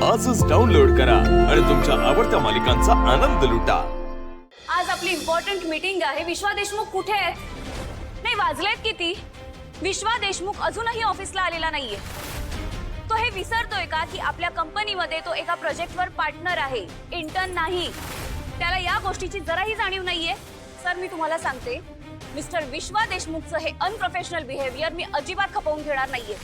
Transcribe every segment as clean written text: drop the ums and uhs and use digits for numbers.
आजच डाउनलोड करा आणि तुमच्या आवडत्या मालिकांचा आनंद लुटा। आज आपली इम्पॉर्टंट मीटिंग आहे। विश्वा देशमुख कुठे आहेत? नाही, वाजलेत किती? विश्वा देशमुख अजूनही ऑफिसला आलेला नाहीये। तो हे विसरतोय का की आपल्या कंपनीमध्ये तो एका प्रोजेक्टवर पार्टनर आहे, इंटर्न नाही? त्याला या गोष्टीची जराही जाणीव नाहीये। सर, मी तुम्हाला सांगते, मिस्टर विश्वा देशमुखचं हे अनप्रोफेशनल बिहेवियर मी अजिबात खपवून घेणार नाहीये।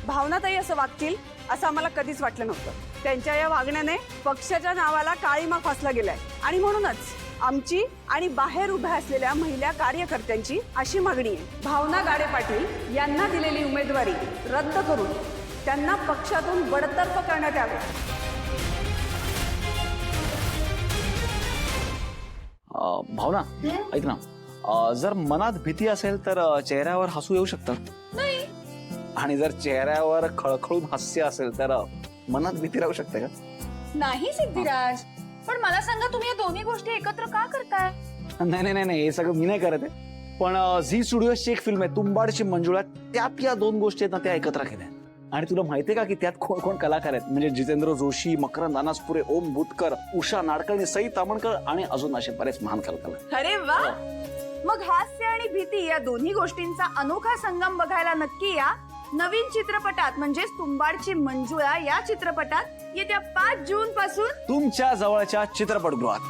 भावनाताई असं वागतील असं आम्हाला कधीच वाटलं नव्हतं। त्यांच्या या वागण्याने पक्षाच्या नावाला काळीमा फासला गेलाय आणि म्हणूनच आमची आणि बाहेर उभ्या असलेल्या महिला कार्यकर्त्यांची अशी मागणी आहे, भावना गाडे पाटील यांना दिलेली उमेदवारी रद्द करून त्यांना पक्षातून बडतर्फ करण्यात यावे। भावना, ऐक ना, जर मनात भीती असेल तर चेहऱ्यावर हसू येऊ शकतं नाही। आणि जर चेहऱ्यावर खळखळून हास्य असेल तर मनात भीती राहू शकते का? नाही सिद्धिराज, पण मला सांगा, तुम्ही या दोन्ही गोष्टी एकत्र का करताय? नाही नाही नाही, हे सगळं मी नाही करत आहे, पण झी स्टुडिओची एक फिल्म आहे तुंबाडची मंजुळा, त्यात या दोन गोष्टी आहेत ना, त्या एकत्र केल्या। आणि तुला माहितीये का की त्यात कोण कोण कलाकार आहेत? म्हणजे जितेंद्र जोशी, मकरंद अनासपुरे, ओम भूतकर, उषा नाडकर्णी, सई तामणकर आणि अजून असे बरेच महान कलाकार। अरे वा, मग हास्य आणि भीती या दोन्ही गोष्टींचा अनोखा संगम बघायला नक्की या नवीन चित्रपटात, म्हणजेच तुंबाडची मंजुळा या चित्रपटात येत्या 5 जून पासून तुमच्या जवळच्या चित्रपटगृहात।